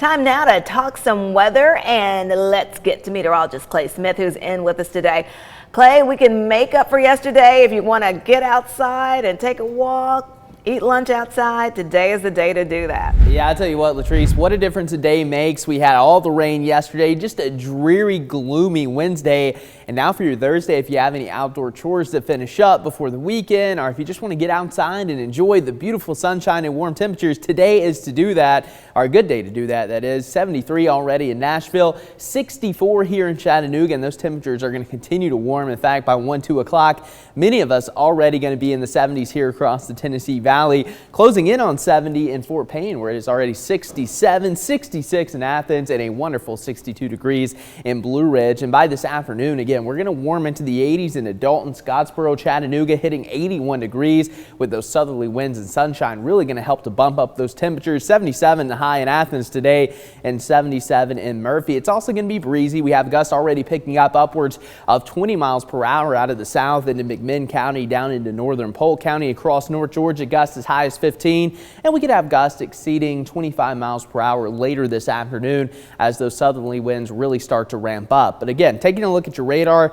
Time now to talk some weather, and let's get to meteorologist Clay Smith, who's in with us today. Clay, we can make up for yesterday if you want to get outside and take a walk, eat lunch outside. Today is the day to do that. Yeah, I tell you what, Latrice, what a difference a day makes. We had all the rain yesterday, just a dreary, gloomy Wednesday. And now for your Thursday, if you have any outdoor chores to finish up before the weekend, or if you just want to get outside and enjoy the beautiful sunshine and warm temperatures, today is to do that, or a good day to do that. That is 73 already in Nashville, 64 here in Chattanooga, and those temperatures are going to continue to warm. In fact, by 1-2 o'clock, many of us already going to be in the 70s here across the Tennessee Valley, closing in on 70 in Fort Payne, where it is already 67, 66 in Athens, and a wonderful 62 degrees in Blue Ridge. And by this afternoon, again, we're going to warm into the 80s in Dalton, Scottsboro, Chattanooga, hitting 81 degrees with those southerly winds and sunshine really going to help to bump up those temperatures. 77 the high in Athens today and 77 in Murphy. It's also going to be breezy. We have gusts already picking up upwards of 20 miles per hour out of the south into McMinn County down into northern Polk County across North Georgia. Gusts as high as 15, and we could have gusts exceeding 25 miles per hour later this afternoon as those southerly winds really start to ramp up. But again, taking a look at your radar,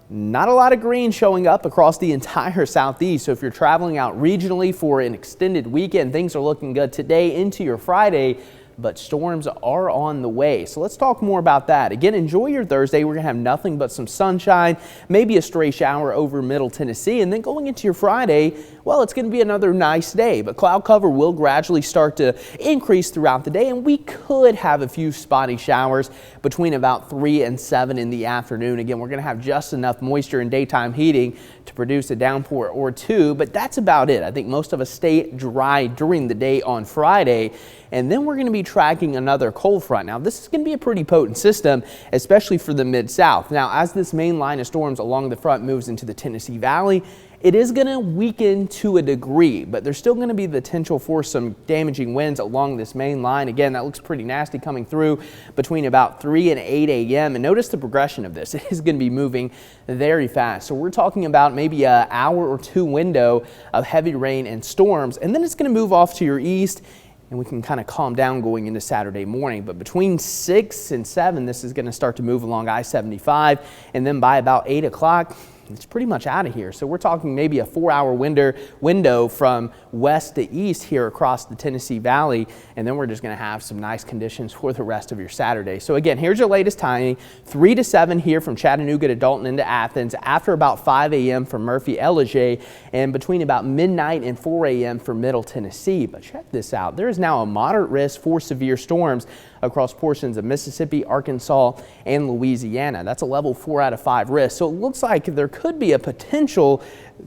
not a lot of green showing up across the entire southeast. So if you're traveling out regionally for an extended weekend, things are looking good today into your Friday, but storms are on the way. So let's talk more about that. Again, enjoy your Thursday. We're going to have nothing but some sunshine, maybe a stray shower over Middle Tennessee. And then going into your Friday, well, it's going to be another nice day, but cloud cover will gradually start to increase throughout the day. And we could have a few spotty showers between about 3 and 7 in the afternoon. Again, we're going to have just enough moisture and daytime heating to produce a downpour or two, but that's about it. I think most of us stay dry during the day on Friday. And then we're going to be tracking another cold front. Now, this is going to be a pretty potent system, especially for the mid-south. Now, as this main line of storms along the front moves into the Tennessee Valley, it is going to weaken to a degree, but there's still going to be the potential for some damaging winds along this main line. Again, that looks pretty nasty coming through between about 3 and 8 a.m. And notice the progression of this. It is going to be moving very fast. So we're talking about maybe an hour or two window of heavy rain and storms, and then it's going to move off to your east, and we can kind of calm down going into Saturday morning. But between 6 and 7, this is going to start to move along I-75, and then by about 8 o'clock, it's pretty much out of here. So we're talking maybe a 4-hour window from west to east here across the Tennessee Valley, and then we're just going to have some nice conditions for the rest of your Saturday. So again, here's your latest timing: 3 to 7 here from Chattanooga to Dalton into Athens, after about 5 a.m. from Murphy, Ellijay, and between about midnight and 4 a.m. for Middle Tennessee. But check this out: there is now a moderate risk for severe storms across portions of Mississippi, Arkansas, and Louisiana. That's a level 4 out of 5 risk. So it looks like there could be a potential,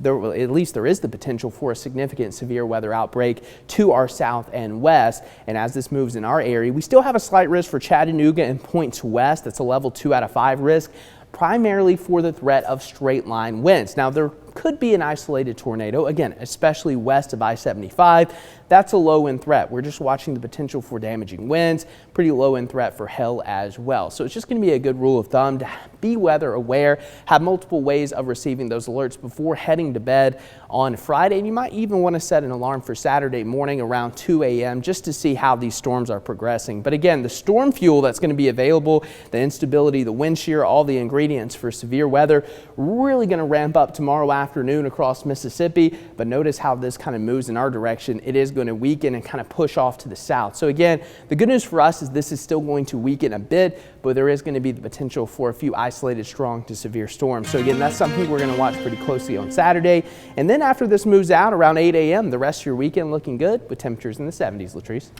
at least there is the potential for a significant severe weather outbreak to our south and west. And as this moves in our area, we still have a slight risk for Chattanooga and points west. That's a level 2 out of 5 risk, primarily for the threat of straight line winds. Now, there could be an isolated tornado, again, especially west of I-75. That's a low end threat. We're just watching the potential for damaging winds, pretty low end threat for hail as well. So it's just going to be a good rule of thumb to be weather aware, have multiple ways of receiving those alerts before heading to bed on Friday. And you might even want to set an alarm for Saturday morning around 2 a.m. just to see how these storms are progressing. But again, the storm fuel that's going to be available, the instability, the wind shear, all the ingredients for severe weather, really going to ramp up tomorrow afternoon across Mississippi. But notice how this kind of moves in our direction. It is going to weaken and kind of push off to the south. So again, the good news for us is this is still going to weaken a bit, but there is going to be the potential for a few isolated strong to severe storms. So again, that's something we're going to watch pretty closely on Saturday. And then after this moves out around 8 a.m., the rest of your weekend looking good with temperatures in the 70s, Latrice.